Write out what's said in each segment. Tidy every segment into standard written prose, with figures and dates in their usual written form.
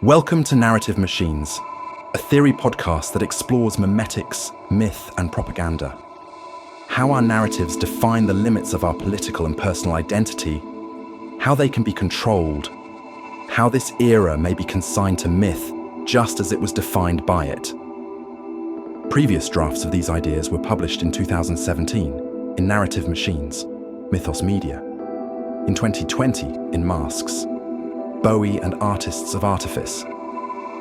Welcome to Narrative Machines, a theory podcast that explores memetics, myth, and propaganda. How our narratives define the limits of our political and personal identity, how they can be controlled, how this era may be consigned to myth just as it was defined by it. Previous drafts of these ideas were published in 2017 in Narrative Machines, Mythos Media, in 2020 in Masks, Bowie and Artists of Artifice,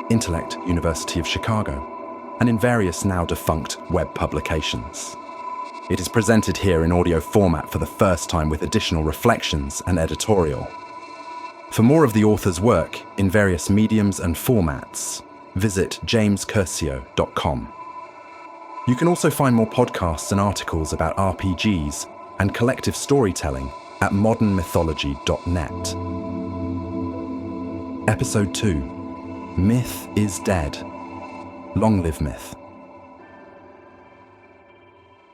Intellect, University of Chicago, and in various now defunct web publications. It is presented here in audio format for the first time with additional reflections and editorial. For more of the author's work in various mediums and formats, visit jamescurcio.com. You can also find more podcasts and articles about RPGs and collective storytelling at modernmythology.net. Episode 2, Myth is Dead. Long live myth.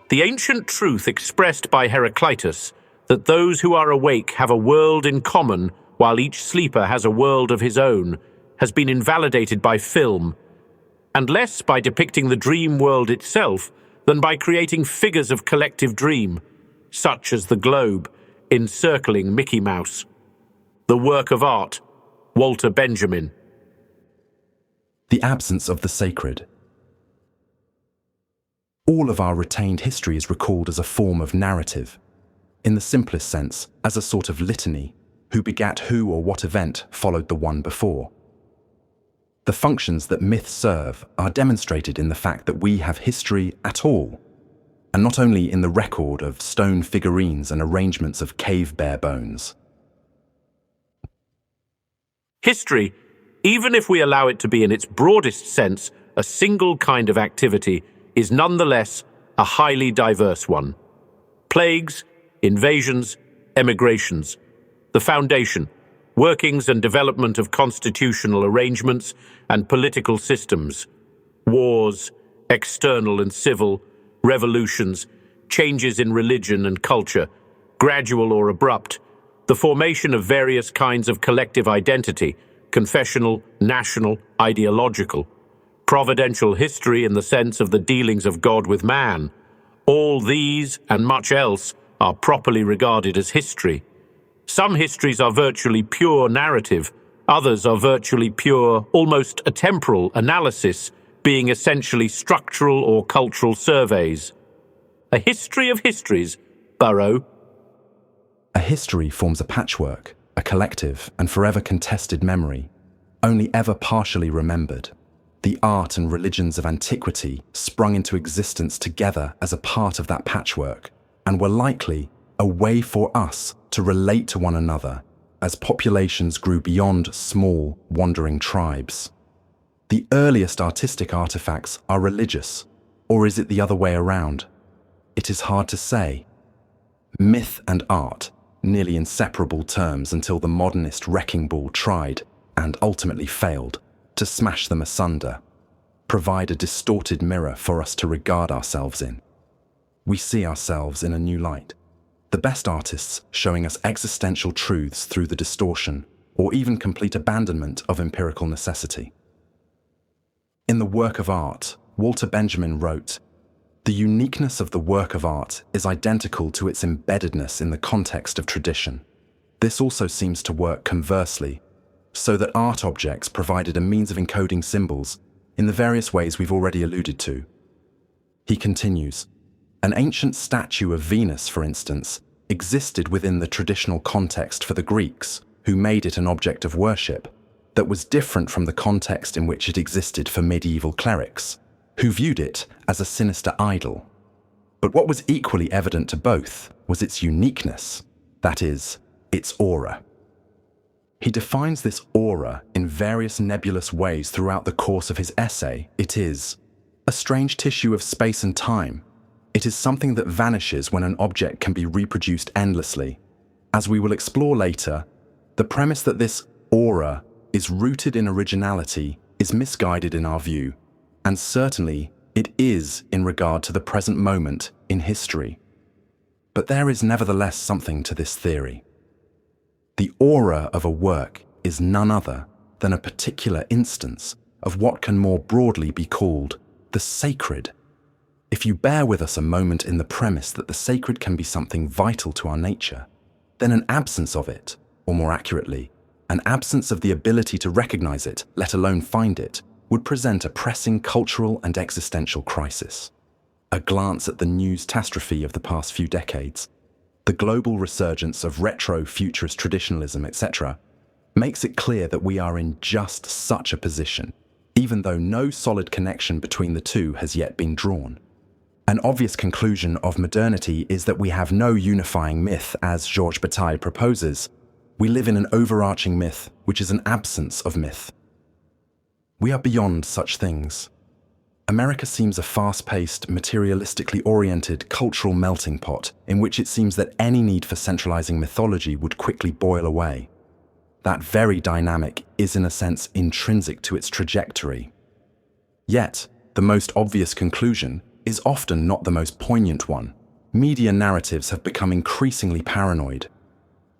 The ancient truth expressed by Heraclitus, that those who are awake have a world in common while each sleeper has a world of his own, has been invalidated by film, and less by depicting the dream world itself than by creating figures of collective dream, such as the globe encircling Mickey Mouse. The work of art, Walter Benjamin. The absence of the sacred. All of our retained history is recalled as a form of narrative, in the simplest sense, as a sort of litany, who begat who or what event followed the one before. The functions that myths serve are demonstrated in the fact that we have history at all, and not only in the record of stone figurines and arrangements of cave bear bones. History, even if we allow it to be in its broadest sense a single kind of activity, is nonetheless a highly diverse one. Plagues, invasions, emigrations, the foundation, workings and development of constitutional arrangements and political systems, wars, external and civil, revolutions, changes in religion and culture, gradual or abrupt, the formation of various kinds of collective identity, confessional, national, ideological, providential history in the sense of the dealings of God with man. All these and much else are properly regarded as history. Some histories are virtually pure narrative, others are virtually pure, almost atemporal analysis, being essentially structural or cultural surveys. A history of histories, Burrow. A history forms a patchwork, a collective and forever contested memory, only ever partially remembered. The art and religions of antiquity sprung into existence together as a part of that patchwork, and were likely a way for us to relate to one another as populations grew beyond small, wandering tribes. The earliest artistic artifacts are religious, or is it the other way around? It is hard to say. Myth and art, nearly inseparable terms until the modernist wrecking ball tried, and ultimately failed, to smash them asunder, provide a distorted mirror for us to regard ourselves in. We see ourselves in a new light, the best artists showing us existential truths through the distortion, or even complete abandonment of empirical necessity. In the work of art, Walter Benjamin wrote, "The uniqueness of the work of art is identical to its embeddedness in the context of tradition. This also seems to work conversely, so that art objects provided a means of encoding symbols in the various ways we've already alluded to." He continues, "An ancient statue of Venus, for instance, existed within the traditional context for the Greeks, who made it an object of worship, that was different from the context in which it existed for medieval clerics, who viewed it as a sinister idol. But what was equally evident to both was its uniqueness, that is, its aura." He defines this aura in various nebulous ways throughout the course of his essay. It is a strange tissue of space and time. It is something that vanishes when an object can be reproduced endlessly. As we will explore later, the premise that this aura is rooted in originality is misguided in our view, and certainly it is in regard to the present moment in history. But there is nevertheless something to this theory. The aura of a work is none other than a particular instance of what can more broadly be called the sacred. If you bear with us a moment in the premise that the sacred can be something vital to our nature, then an absence of it, or more accurately, an absence of the ability to recognize it, let alone find it, would present a pressing cultural and existential crisis. A glance at the news-catastrophe of the past few decades, the global resurgence of retro-futurist traditionalism, etc., makes it clear that we are in just such a position, even though no solid connection between the two has yet been drawn. An obvious conclusion of modernity is that we have no unifying myth, as Georges Bataille proposes. We live in an overarching myth, which is an absence of myth. We are beyond such things. America seems a fast-paced, materialistically oriented cultural melting pot in which it seems that any need for centralizing mythology would quickly boil away. That very dynamic is in a sense intrinsic to its trajectory. Yet, the most obvious conclusion is often not the most poignant one. Media narratives have become increasingly paranoid,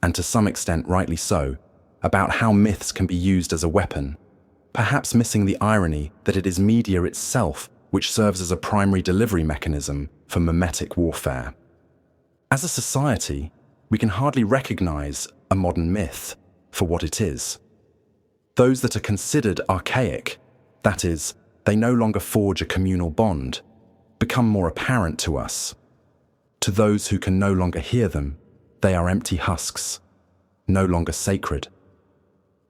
and to some extent rightly so, about how myths can be used as a weapon, perhaps missing the irony that it is media itself which serves as a primary delivery mechanism for mimetic warfare. As a society, we can hardly recognize a modern myth for what it is. Those that are considered archaic, that is, they no longer forge a communal bond, become more apparent to us. To those who can no longer hear them, they are empty husks, no longer sacred.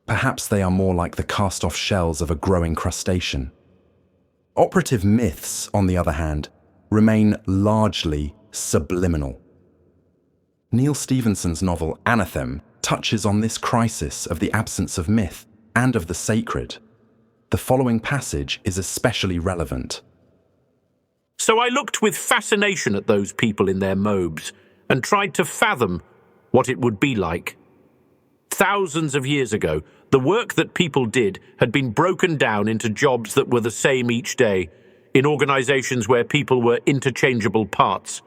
Perhaps they are more like the cast-off shells of a growing crustacean. Operative myths, on the other hand, remain largely subliminal. Neil Stephenson's novel Anathem touches on this crisis of the absence of myth and of the sacred. The following passage is especially relevant. So I looked with fascination at those people in their mobes and tried to fathom what it would be like. Thousands of years ago, the work that people did had been broken down into jobs that were the same each day, in organizations where people were interchangeable parts.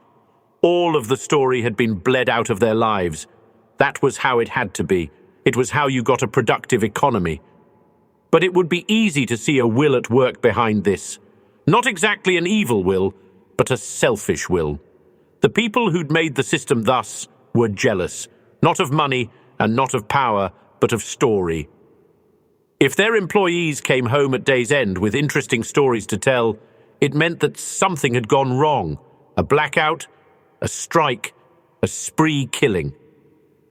All of the story had been bled out of their lives. That was how it had to be. It was how you got a productive economy. But it would be easy to see a will at work behind this. Not exactly an evil will, but a selfish will. The people who'd made the system thus were jealous, not of money and not of power, but of story. If their employees came home at day's end with interesting stories to tell, it meant that something had gone wrong. A blackout, a strike, a spree killing.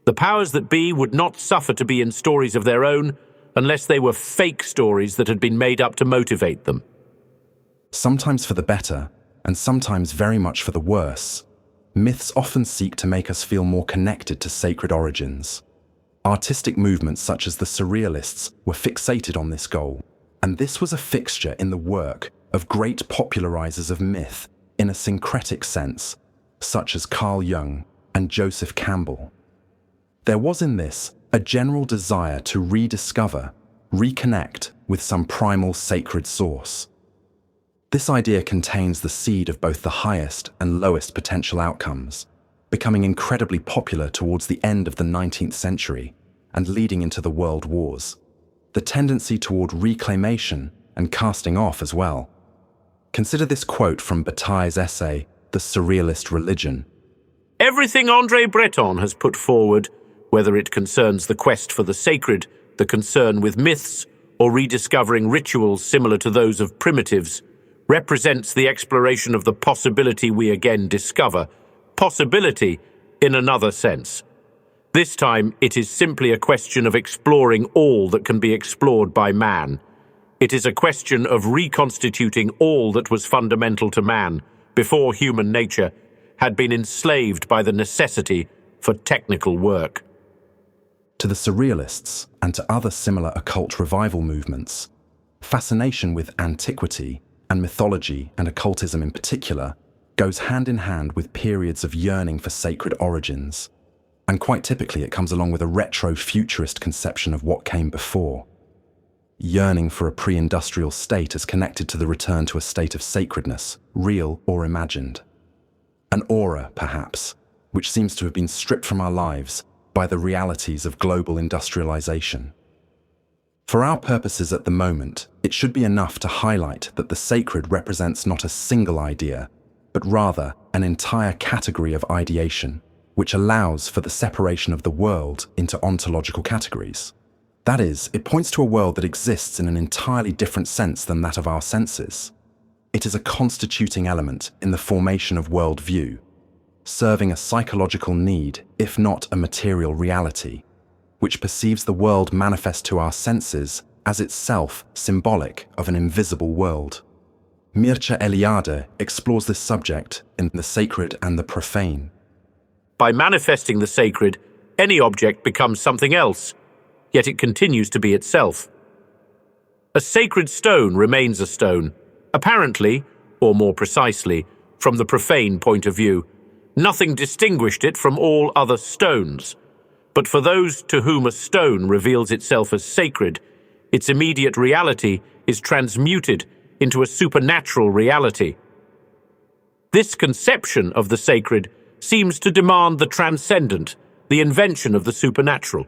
The powers that be would not suffer to be in stories of their own unless they were fake stories that had been made up to motivate them. Sometimes for the better, and sometimes very much for the worse, myths often seek to make us feel more connected to sacred origins. Artistic movements such as the Surrealists were fixated on this goal, and this was a fixture in the work of great popularizers of myth in a syncretic sense, such as Carl Jung and Joseph Campbell. There was in this a general desire to rediscover, reconnect with some primal sacred source. This idea contains the seed of both the highest and lowest potential outcomes, becoming incredibly popular towards the end of the 19th century and leading into the world wars. The tendency toward reclamation and casting off as well. Consider this quote from Bataille's essay, The Surrealist Religion. Everything André Breton has put forward, whether it concerns the quest for the sacred, the concern with myths, or rediscovering rituals similar to those of primitives, represents the exploration of the possibility we again discover, possibility in another sense. This time, it is simply a question of exploring all that can be explored by man. It is a question of reconstituting all that was fundamental to man before human nature had been enslaved by the necessity for technical work. To the Surrealists and to other similar occult revival movements, fascination with antiquity and mythology and occultism in particular goes hand in hand with periods of yearning for sacred origins. And quite typically it comes along with a retro-futurist conception of what came before. Yearning for a pre-industrial state is connected to the return to a state of sacredness, real or imagined. An aura, perhaps, which seems to have been stripped from our lives by the realities of global industrialization. For our purposes at the moment, it should be enough to highlight that the sacred represents not a single idea, but rather an entire category of ideation, which allows for the separation of the world into ontological categories. That is, it points to a world that exists in an entirely different sense than that of our senses. It is a constituting element in the formation of worldview, serving a psychological need, if not a material reality, which perceives the world manifest to our senses as itself symbolic of an invisible world. Mircea Eliade explores this subject in The Sacred and the Profane. By manifesting the sacred, any object becomes something else, yet it continues to be itself. A sacred stone remains a stone, apparently, or more precisely, from the profane point of view. Nothing distinguished it from all other stones. But for those to whom a stone reveals itself as sacred, its immediate reality is transmuted into a supernatural reality. This conception of the sacred seems to demand the transcendent, the invention of the supernatural.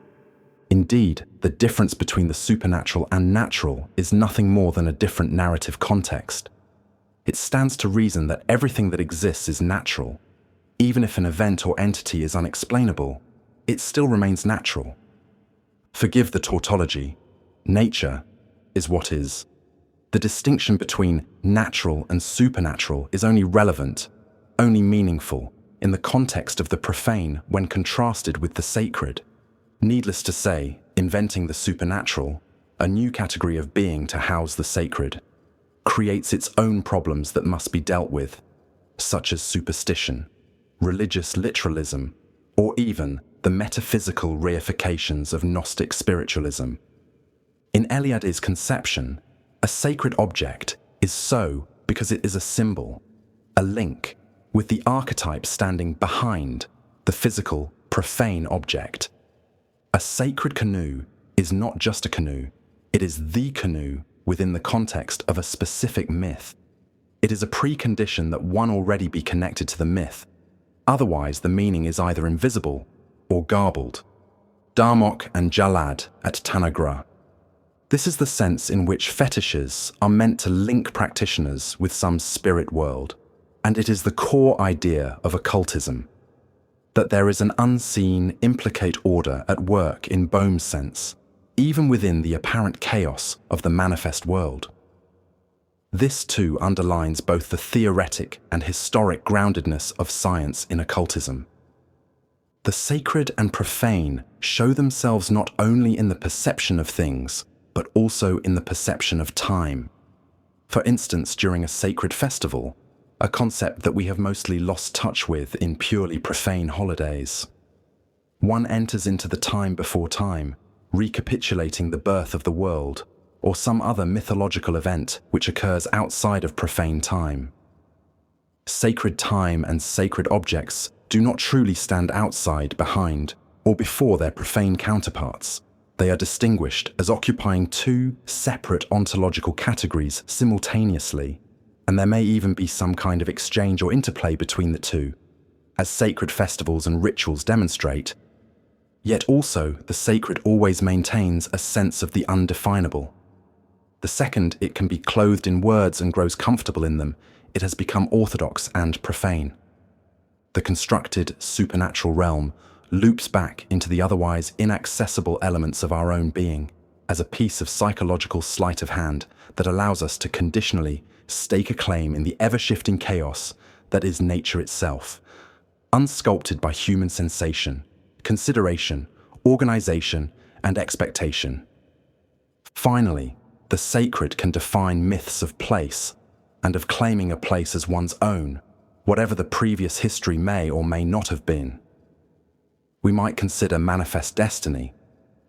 Indeed, the difference between the supernatural and natural is nothing more than a different narrative context. It stands to reason that everything that exists is natural. Even if an event or entity is unexplainable, it still remains natural. Forgive the tautology. Nature is what is. The distinction between natural and supernatural is only relevant, only meaningful, in the context of the profane when contrasted with the sacred. Needless to say, inventing the supernatural, a new category of being to house the sacred, creates its own problems that must be dealt with, such as superstition, religious literalism, or even the metaphysical reifications of Gnostic spiritualism. In Eliade's conception, a sacred object is so because it is a symbol, a link, with the archetype standing behind the physical, profane object. A sacred canoe is not just a canoe, it is the canoe within the context of a specific myth. It is a precondition that one already be connected to the myth, otherwise the meaning is either invisible or garbled. Darmok and Jalad at Tanagra. This is the sense in which fetishes are meant to link practitioners with some spirit world, and it is the core idea of occultism, that there is an unseen, implicate order at work in Boehm's sense, even within the apparent chaos of the manifest world. This too underlines both the theoretic and historic groundedness of science in occultism. The sacred and profane show themselves not only in the perception of things, but also in the perception of time. For instance, during a sacred festival, a concept that we have mostly lost touch with in purely profane holidays. One enters into the time before time, recapitulating the birth of the world, or some other mythological event which occurs outside of profane time. Sacred time and sacred objects do not truly stand outside, behind, or before their profane counterparts. They are distinguished as occupying two separate ontological categories simultaneously, and there may even be some kind of exchange or interplay between the two, as sacred festivals and rituals demonstrate. Yet also, the sacred always maintains a sense of the undefinable. The second it can be clothed in words and grows comfortable in them, it has become orthodox and profane. The constructed supernatural realm loops back into the otherwise inaccessible elements of our own being as a piece of psychological sleight of hand that allows us to conditionally stake a claim in the ever-shifting chaos that is nature itself, unsculpted by human sensation, consideration, organization, and expectation. Finally, the sacred can define myths of place and of claiming a place as one's own, whatever the previous history may or may not have been. We might consider manifest destiny,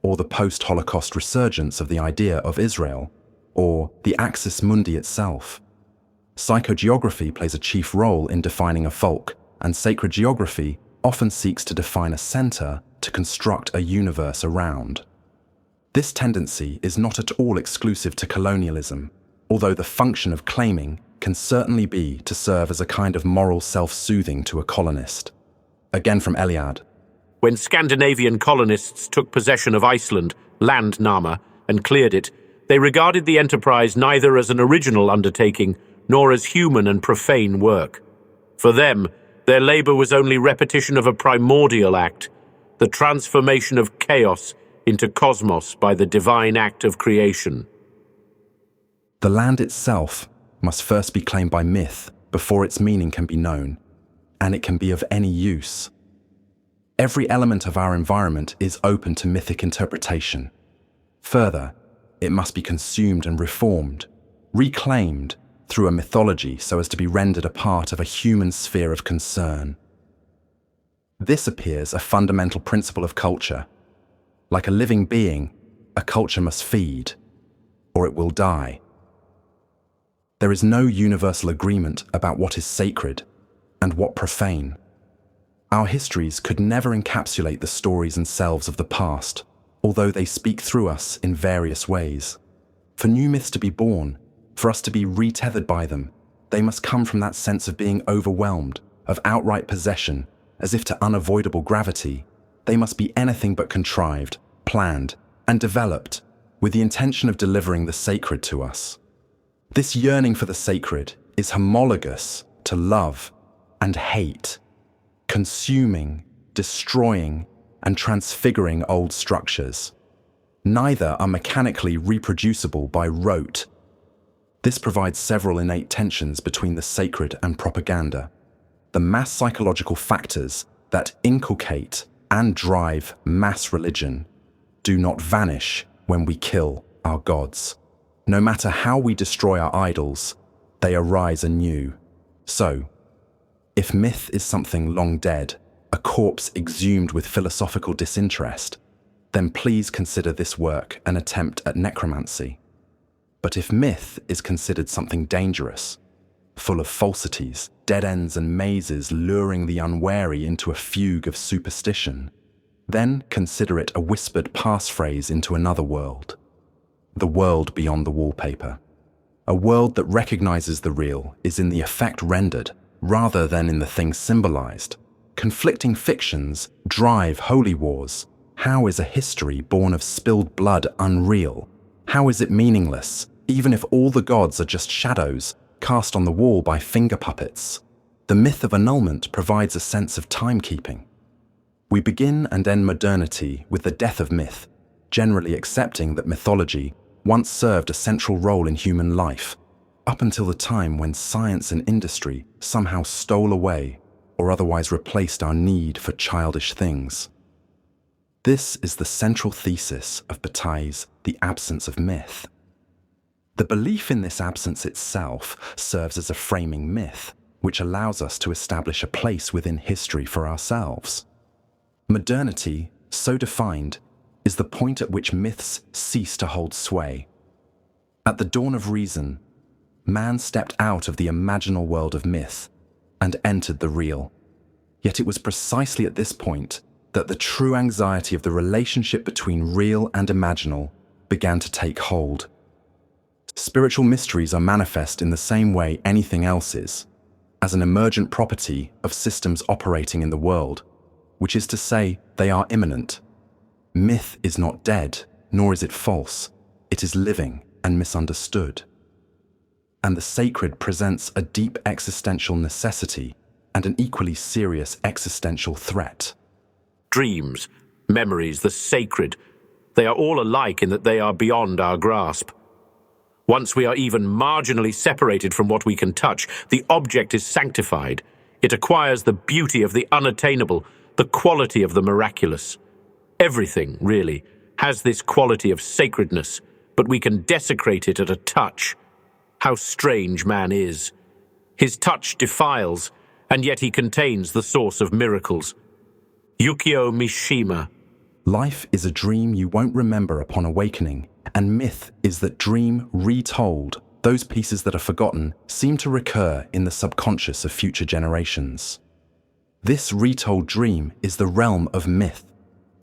or the post-Holocaust resurgence of the idea of Israel, or the axis mundi itself. Psychogeography plays a chief role in defining a folk, and sacred geography often seeks to define a center to construct a universe around. This tendency is not at all exclusive to colonialism, although the function of claiming can certainly be to serve as a kind of moral self-soothing to a colonist. Again from Eliade. When Scandinavian colonists took possession of Iceland, landnama, and cleared it, they regarded the enterprise neither as an original undertaking nor as human and profane work. For them, their labor was only repetition of a primordial act, the transformation of chaos into cosmos by the divine act of creation. The land itself must first be claimed by myth before its meaning can be known, and it can be of any use. Every element of our environment is open to mythic interpretation. Further, it must be consumed and reformed, reclaimed through a mythology so as to be rendered a part of a human sphere of concern. This appears a fundamental principle of culture. Like a living being, a culture must feed, or it will die. There is no universal agreement about what is sacred and what profane. Our histories could never encapsulate the stories and selves of the past, although they speak through us in various ways. For new myths to be born, for us to be retethered by them, they must come from that sense of being overwhelmed, of outright possession, as if to unavoidable gravity. They must be anything but contrived, planned, and developed, with the intention of delivering the sacred to us. This yearning for the sacred is homologous to love and hate, consuming, destroying, and transfiguring old structures. Neither are mechanically reproducible by rote. This provides several innate tensions between the sacred and propaganda. The mass psychological factors that inculcate and drive mass religion do not vanish when we kill our gods. No matter how we destroy our idols, they arise anew. So, if myth is something long dead, a corpse exhumed with philosophical disinterest, then please consider this work an attempt at necromancy. But if myth is considered something dangerous, full of falsities, dead ends and mazes luring the unwary into a fugue of superstition, then consider it a whispered passphrase into another world. The world beyond the wallpaper. A world that recognizes the real is in the effect rendered, rather than in the thing symbolized. Conflicting fictions drive holy wars. How is a history born of spilled blood unreal? How is it meaningless, even if all the gods are just shadows cast on the wall by finger puppets? The myth of annulment provides a sense of timekeeping. We begin and end modernity with the death of myth, generally accepting that mythology once served a central role in human life, up until the time when science and industry somehow stole away or otherwise replaced our need for childish things. This is the central thesis of Bataille's The Absence of Myth. The belief in this absence itself serves as a framing myth, which allows us to establish a place within history for ourselves. Modernity, so defined, is the point at which myths cease to hold sway. At the dawn of reason, man stepped out of the imaginal world of myth and entered the real. Yet it was precisely at this point that the true anxiety of the relationship between real and imaginal began to take hold. Spiritual mysteries are manifest in the same way anything else is, as an emergent property of systems operating in the world, which is to say, they are immanent. Myth is not dead, nor is it false. It is living and misunderstood. And the sacred presents a deep existential necessity and an equally serious existential threat. Dreams, memories, the sacred, they are all alike in that they are beyond our grasp. Once we are even marginally separated from what we can touch, the object is sanctified. It acquires the beauty of the unattainable, the quality of the miraculous. Everything, really, has this quality of sacredness, but we can desecrate it at a touch. How strange man is. His touch defiles, and yet he contains the source of miracles. Yukio Mishima. Life is a dream you won't remember upon awakening, and myth is that dream retold. Those pieces that are forgotten seem to recur in the subconscious of future generations. This retold dream is the realm of myth,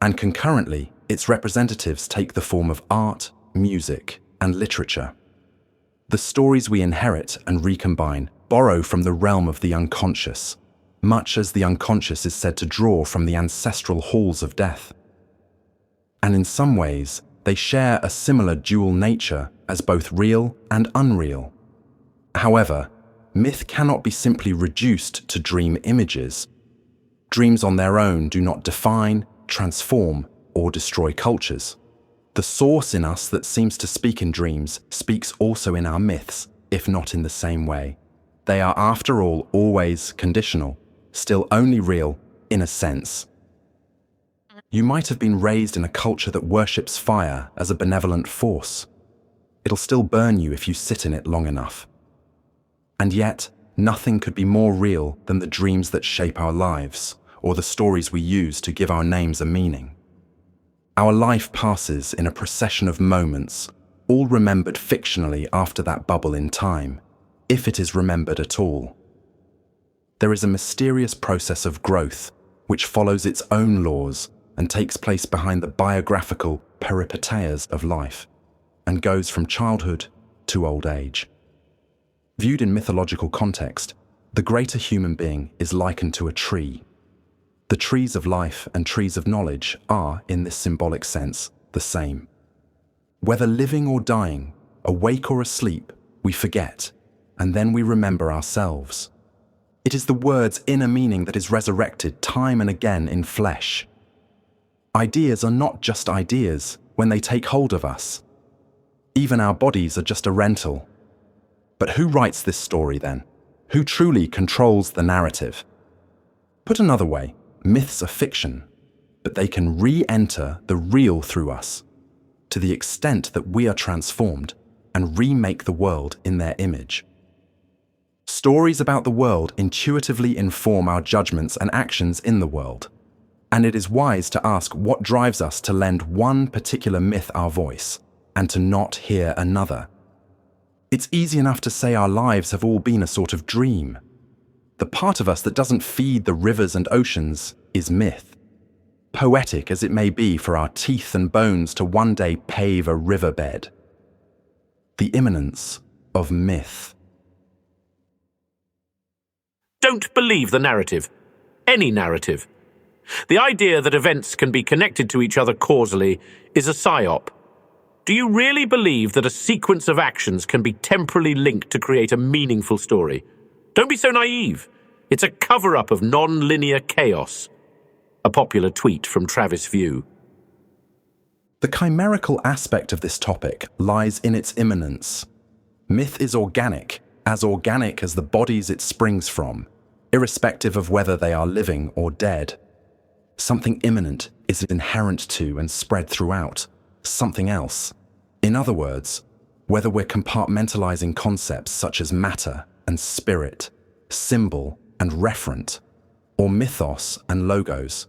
and concurrently, its representatives take the form of art, music, and literature. The stories we inherit and recombine borrow from the realm of the unconscious, much as the unconscious is said to draw from the ancestral halls of death. And in some ways, They share a similar dual nature as both real and unreal. However, myth cannot be simply reduced to dream images. Dreams on their own do not define, transform, or destroy cultures. The source in us that seems to speak in dreams speaks also in our myths, if not in the same way. They are, after all, always conditional, still only real in a sense. You might have been raised in a culture that worships fire as a benevolent force. It'll still burn you if you sit in it long enough. And yet, nothing could be more real than the dreams that shape our lives, or the stories we use to give our names a meaning. Our life passes in a procession of moments, all remembered fictionally after that bubble in time, if it is remembered at all. There is a mysterious process of growth, which follows its own laws and takes place behind the biographical peripeteias of life, and goes from childhood to old age. Viewed in mythological context, the greater human being is likened to a tree. The trees of life and trees of knowledge are, in this symbolic sense, the same. Whether living or dying, awake or asleep, we forget, and then we remember ourselves. It is the word's inner meaning that is resurrected time and again in flesh. Ideas are not just ideas when they take hold of us. Even our bodies are just a rental. But who writes this story then? Who truly controls the narrative? Put another way, myths are fiction, but they can re-enter the real through us, to the extent that we are transformed and remake the world in their image. Stories about the world intuitively inform our judgments and actions in the world, and it is wise to ask what drives us to lend one particular myth our voice and to not hear another. It's easy enough to say our lives have all been a sort of dream. The part of us that doesn't feed the rivers and oceans is myth. Poetic as it may be for our teeth and bones to one day pave a riverbed. The immanence of myth. Don't believe the narrative. Any narrative. The idea that events can be connected to each other causally is a psyop. Do you really believe that a sequence of actions can be temporally linked to create a meaningful story? Don't be so naive. It's a cover-up of non-linear chaos. A popular tweet from Travis View. The chimerical aspect of this topic lies in its immanence. Myth is organic as the bodies it springs from, irrespective of whether they are living or dead. Something immanent is inherent to and spread throughout something else. In other words, whether we're compartmentalizing concepts such as matter and spirit, symbol and referent, or mythos and logos,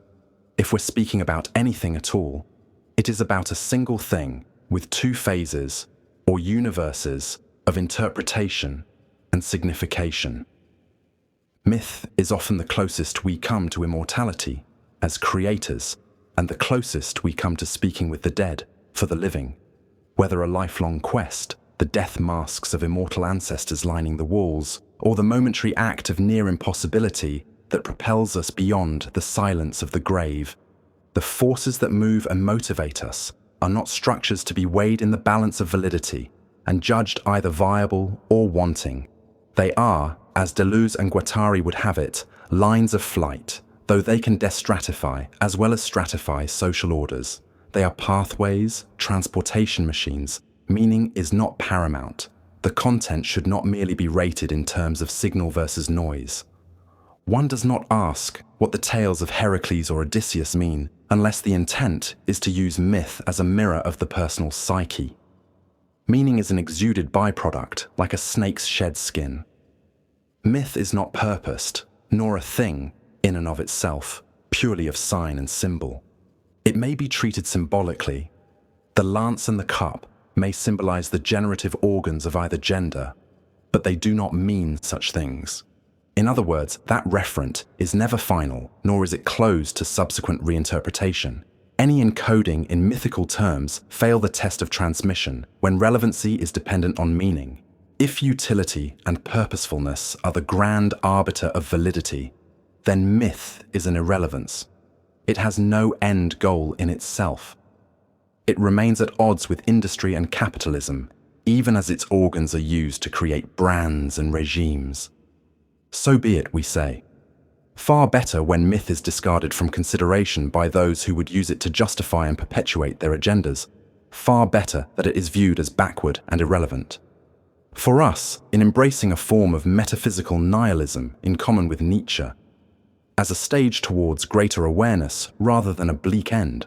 if we're speaking about anything at all, it is about a single thing with two phases or universes of interpretation and signification. Myth is often the closest we come to immortality as creators, and the closest we come to speaking with the dead for the living. Whether a lifelong quest, the death masks of immortal ancestors lining the walls, or the momentary act of near impossibility that propels us beyond the silence of the grave, the forces that move and motivate us are not structures to be weighed in the balance of validity and judged either viable or wanting. They are, as Deleuze and Guattari would have it, lines of flight, though they can destratify as well as stratify social orders. They are pathways, transportation machines. Meaning is not paramount. The content should not merely be rated in terms of signal versus noise. One does not ask what the tales of Heracles or Odysseus mean unless the intent is to use myth as a mirror of the personal psyche. Meaning is an exuded byproduct, like a snake's shed skin. Myth is not purposed, nor a thing in and of itself, purely of sign and symbol. It may be treated symbolically. The lance and the cup may symbolize the generative organs of either gender, but they do not mean such things. In other words, that referent is never final, nor is it closed to subsequent reinterpretation. Any encoding in mythical terms fail the test of transmission when relevancy is dependent on meaning. If utility and purposefulness are the grand arbiter of validity, then myth is an irrelevance. It has no end goal in itself. It remains at odds with industry and capitalism, even as its organs are used to create brands and regimes. So be it, we say. Far better when myth is discarded from consideration by those who would use it to justify and perpetuate their agendas. Far better that it is viewed as backward and irrelevant. For us, in embracing a form of metaphysical nihilism in common with Nietzsche, as a stage towards greater awareness rather than a bleak end,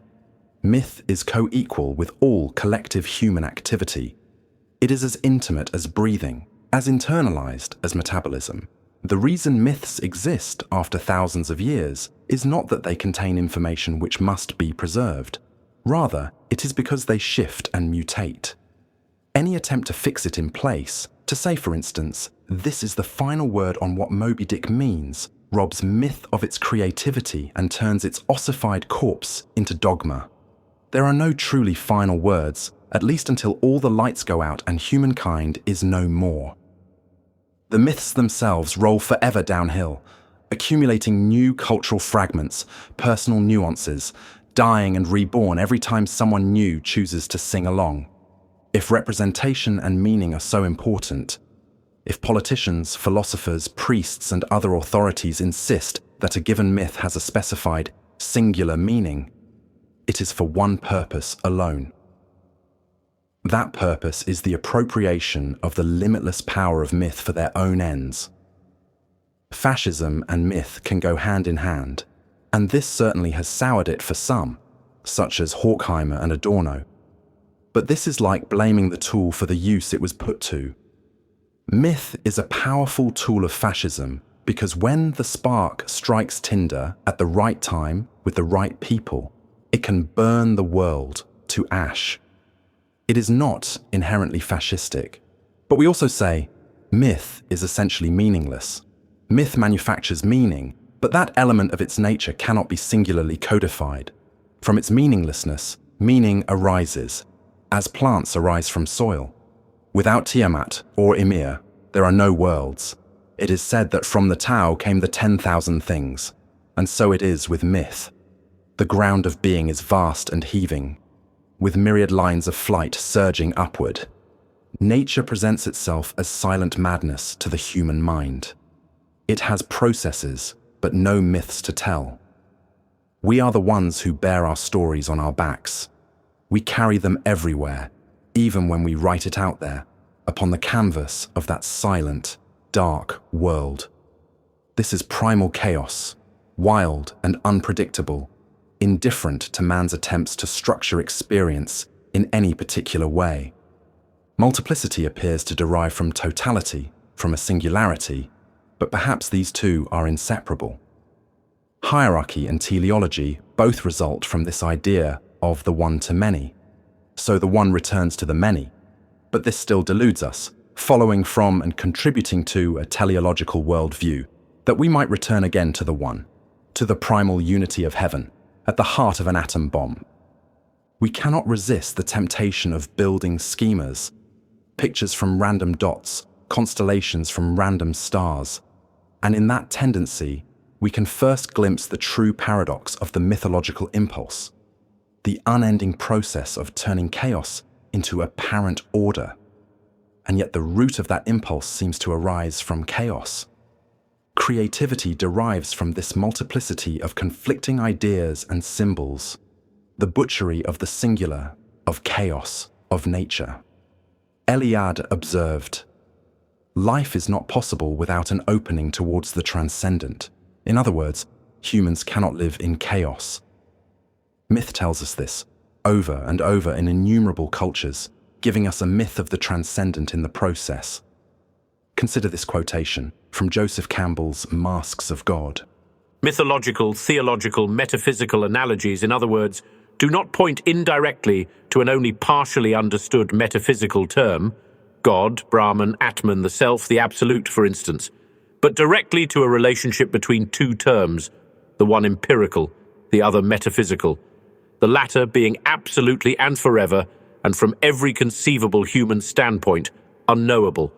myth is co-equal with all collective human activity. It is as intimate as breathing, as internalized as metabolism. The reason myths exist after thousands of years is not that they contain information which must be preserved. Rather, it is because they shift and mutate. Any attempt to fix it in place, to say, for instance, this is the final word on what Moby Dick means, robs myth of its creativity and turns its ossified corpse into dogma. There are no truly final words, at least until all the lights go out and humankind is no more. The myths themselves roll forever downhill, accumulating new cultural fragments, personal nuances, dying and reborn every time someone new chooses to sing along. If representation and meaning are so important, if politicians, philosophers, priests, and other authorities insist that a given myth has a specified, singular meaning, it is for one purpose alone. That purpose is the appropriation of the limitless power of myth for their own ends. Fascism and myth can go hand in hand, and this certainly has soured it for some, such as Horkheimer and Adorno. But this is like blaming the tool for the use it was put to. Myth is a powerful tool of fascism because when the spark strikes tinder at the right time with the right people, it can burn the world to ash. It is not inherently fascistic. But we also say myth is essentially meaningless. Myth manufactures meaning, but that element of its nature cannot be singularly codified. From its meaninglessness, meaning arises, as plants arise from soil. Without Tiamat or Ymir, there are no worlds. It is said that from the Tao came the 10,000 things, and so it is with myth. The ground of being is vast and heaving, with myriad lines of flight surging upward. Nature presents itself as silent madness to the human mind. It has processes, but no myths to tell. We are the ones who bear our stories on our backs. We carry them everywhere, even when we write it out there, upon the canvas of that silent, dark world. This is primal chaos, wild and unpredictable, indifferent to man's attempts to structure experience in any particular way. Multiplicity appears to derive from totality, from a singularity, but perhaps these two are inseparable. Hierarchy and teleology both result from this idea of the one-to-many. So the one returns to the many, but this still deludes us, following from and contributing to a teleological worldview, that we might return again to the one, to the primal unity of heaven, at the heart of an atom bomb. We cannot resist the temptation of building schemas, pictures from random dots, constellations from random stars, and in that tendency, we can first glimpse the true paradox of the mythological impulse, the unending process of turning chaos into apparent order. And yet the root of that impulse seems to arise from chaos. Creativity derives from this multiplicity of conflicting ideas and symbols, the butchery of the singular, of chaos, of nature. Eliade observed, "Life is not possible without an opening towards the transcendent." In other words, humans cannot live in chaos. Myth tells us this, over and over in innumerable cultures, giving us a myth of the transcendent in the process. Consider this quotation from Joseph Campbell's Masks of God. Mythological, theological, metaphysical analogies, in other words, do not point indirectly to an only partially understood metaphysical term, God, Brahman, Atman, the self, the absolute, for instance, but directly to a relationship between two terms, the one empirical, the other metaphysical, the latter being absolutely and forever, and from every conceivable human standpoint, unknowable,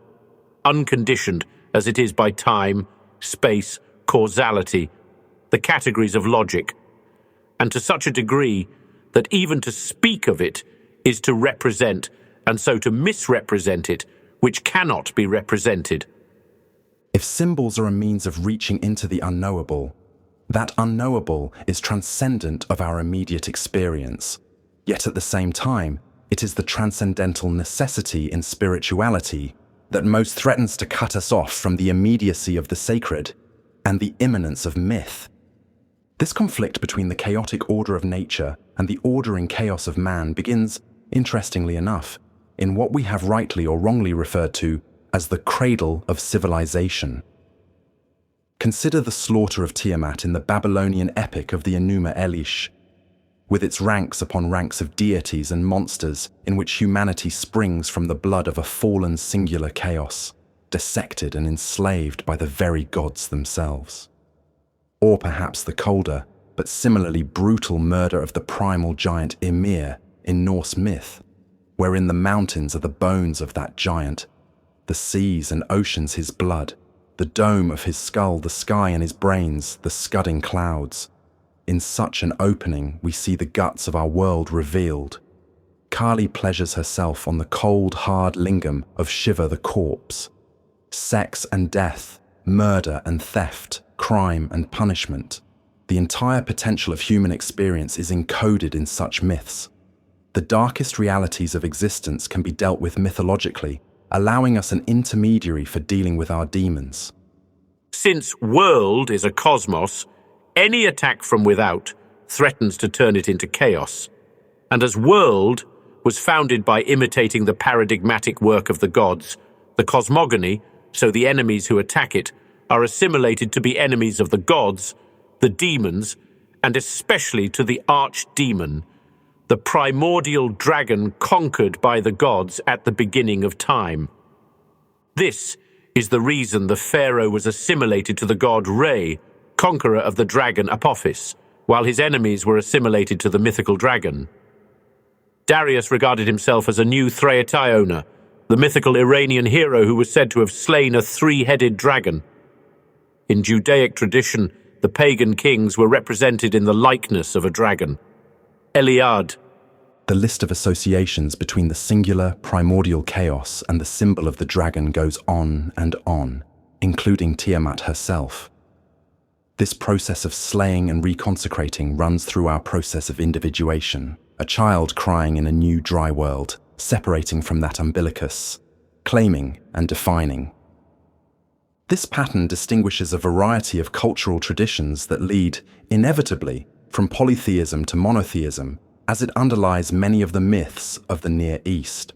unconditioned as it is by time, space, causality, the categories of logic, and to such a degree that even to speak of it is to represent, and so to misrepresent it, which cannot be represented. If symbols are a means of reaching into the unknowable, that unknowable is transcendent of our immediate experience. Yet at the same time, it is the transcendental necessity in spirituality that most threatens to cut us off from the immediacy of the sacred and the immanence of myth. This conflict between the chaotic order of nature and the ordering chaos of man begins, interestingly enough, in what we have rightly or wrongly referred to as the cradle of civilization. Consider the slaughter of Tiamat in the Babylonian epic of the Enuma Elish, with its ranks upon ranks of deities and monsters in which humanity springs from the blood of a fallen singular chaos, dissected and enslaved by the very gods themselves. Or perhaps the colder, but similarly brutal murder of the primal giant Ymir in Norse myth, wherein the mountains are the bones of that giant, the seas and oceans his blood, the dome of his skull, the sky and his brains, the scudding clouds. In such an opening, we see the guts of our world revealed. Kali pleasures herself on the cold, hard lingam of Shiva the corpse. Sex and death, murder and theft, crime and punishment. The entire potential of human experience is encoded in such myths. The darkest realities of existence can be dealt with mythologically, allowing us an intermediary for dealing with our demons. Since world is a cosmos, any attack from without threatens to turn it into chaos. And as world was founded by imitating the paradigmatic work of the gods, the cosmogony, so the enemies who attack it, are assimilated to be enemies of the gods, the demons, and especially to the archdemon, the primordial dragon conquered by the gods at the beginning of time. This is the reason the pharaoh was assimilated to the god Re, conqueror of the dragon Apophis, while his enemies were assimilated to the mythical dragon. Darius regarded himself as a new Thyatira, the mythical Iranian hero who was said to have slain a three-headed dragon. In Judaic tradition, the pagan kings were represented in the likeness of a dragon. Eliad. The list of associations between the singular primordial chaos and the symbol of the dragon goes on and on, including Tiamat herself. This process of slaying and reconsecrating runs through our process of individuation, a child crying in a new dry world, separating from that umbilicus, claiming and defining. This pattern distinguishes a variety of cultural traditions that lead, inevitably, from polytheism to monotheism, as it underlies many of the myths of the Near East.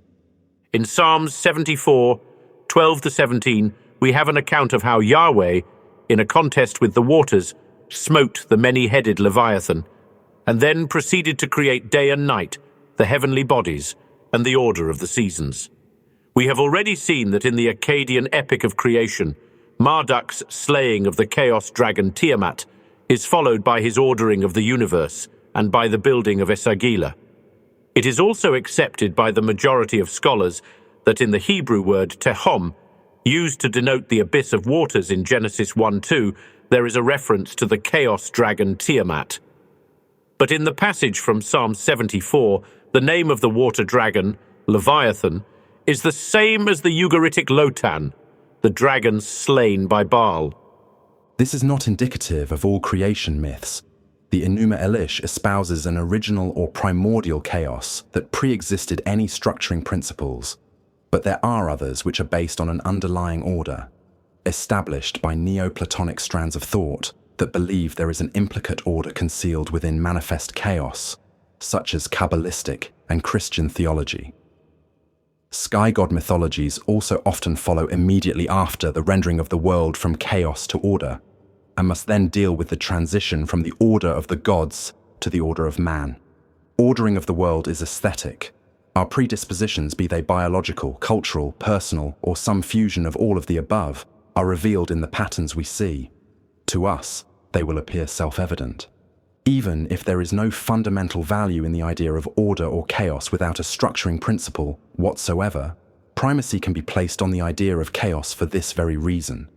In Psalms 74, 12-17, we have an account of how Yahweh, in a contest with the waters, smote the many-headed Leviathan, and then proceeded to create day and night, the heavenly bodies, and the order of the seasons. We have already seen that in the Akkadian epic of creation, Marduk's slaying of the chaos dragon Tiamat is followed by his ordering of the universe and by the building of Esagila. It is also accepted by the majority of scholars that in the Hebrew word tehom, used to denote the abyss of waters in Genesis 1:2, there is a reference to the chaos dragon Tiamat. But in the passage from Psalm 74, the name of the water dragon, Leviathan, is the same as the Ugaritic Lotan, the dragon slain by Baal. This is not indicative of all creation myths. The Enuma Elish espouses an original or primordial chaos that pre-existed any structuring principles, but there are others which are based on an underlying order, established by Neoplatonic strands of thought that believe there is an implicate order concealed within manifest chaos, such as Kabbalistic and Christian theology. Sky god mythologies also often follow immediately after the rendering of the world from chaos to order, and must then deal with the transition from the order of the gods to the order of man. Ordering of the world is aesthetic. Our predispositions, be they biological, cultural, personal, or some fusion of all of the above, are revealed in the patterns we see. To us, they will appear self-evident. Even if there is no fundamental value in the idea of order or chaos without a structuring principle whatsoever, primacy can be placed on the idea of chaos for this very reason.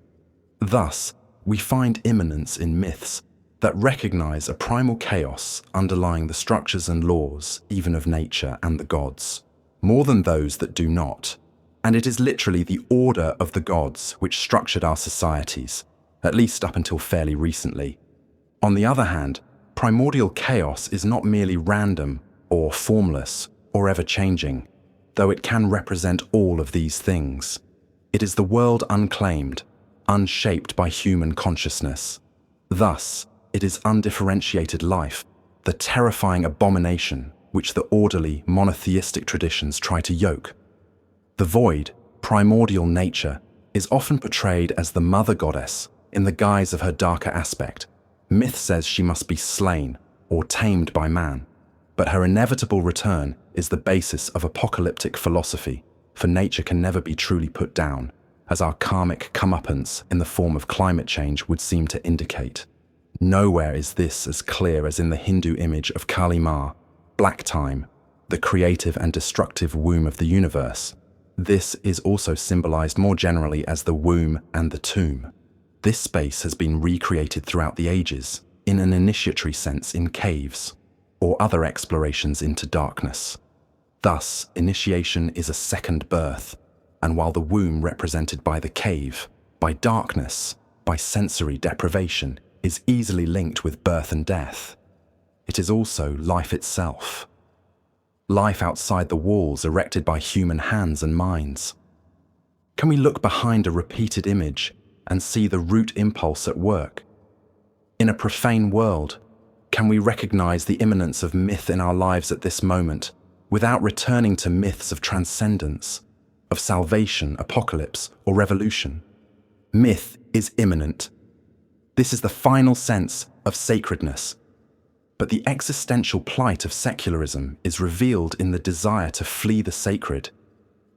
Thus, we find immanence in myths, that recognize a primal chaos underlying the structures and laws, even of nature and the gods, more than those that do not. And it is literally the order of the gods which structured our societies, at least up until fairly recently. On the other hand, primordial chaos is not merely random or formless or ever-changing, though it can represent all of these things. It is the world unclaimed, unshaped by human consciousness. Thus, it is undifferentiated life, the terrifying abomination which the orderly, monotheistic traditions try to yoke. The void, primordial nature, is often portrayed as the mother goddess in the guise of her darker aspect. Myth says she must be slain or tamed by man, but her inevitable return is the basis of apocalyptic philosophy, for nature can never be truly put down, as our karmic comeuppance in the form of climate change would seem to indicate. Nowhere is this as clear as in the Hindu image of Kali Ma, Black Time, the creative and destructive womb of the universe. This is also symbolized more generally as the womb and the tomb. This space has been recreated throughout the ages, in an initiatory sense in caves, or other explorations into darkness. Thus, initiation is a second birth, and while the womb represented by the cave, by darkness, by sensory deprivation, is easily linked with birth and death, it is also life itself. Life outside the walls erected by human hands and minds. Can we look behind a repeated image and see the root impulse at work? In a profane world, can we recognize the immanence of myth in our lives at this moment without returning to myths of transcendence, of salvation, apocalypse, or revolution? Myth is immanent. This is the final sense of sacredness. But the existential plight of secularism is revealed in the desire to flee the sacred,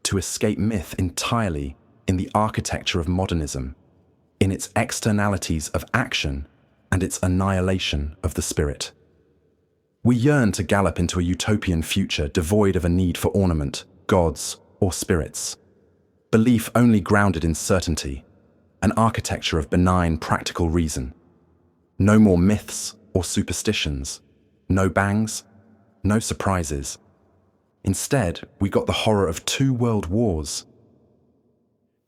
to escape myth entirely in the architecture of modernism, in its externalities of action and its annihilation of the spirit. We yearn to gallop into a utopian future devoid of a need for ornament, gods, or spirits. Belief only grounded in certainty, an architecture of benign, practical reason. No more myths or superstitions, no bangs, no surprises. Instead, we got the horror of 2 world wars.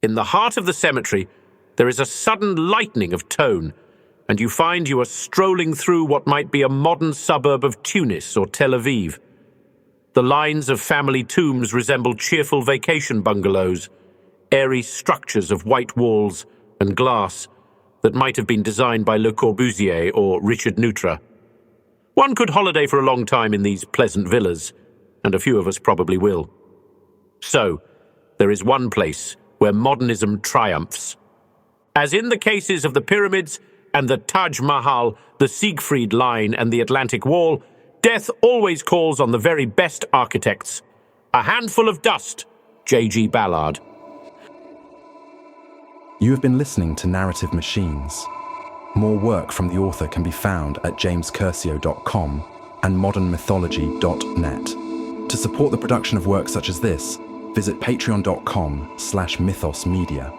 In the heart of the cemetery, there is a sudden lightening of tone, and you find you are strolling through what might be a modern suburb of Tunis or Tel Aviv. The lines of family tombs resemble cheerful vacation bungalows, airy structures of white walls and glass that might have been designed by Le Corbusier or Richard Neutra. One could holiday for a long time in these pleasant villas, and a few of us probably will. So, there is one place where modernism triumphs. As in the cases of the pyramids and the Taj Mahal, the Siegfried Line and the Atlantic Wall, death always calls on the very best architects. A handful of dust, J.G. Ballard. You have been listening to Narrative Machines. More work from the author can be found at jamescurcio.com and modernmythology.net. To support the production of work such as this, visit patreon.com/mythosmedia.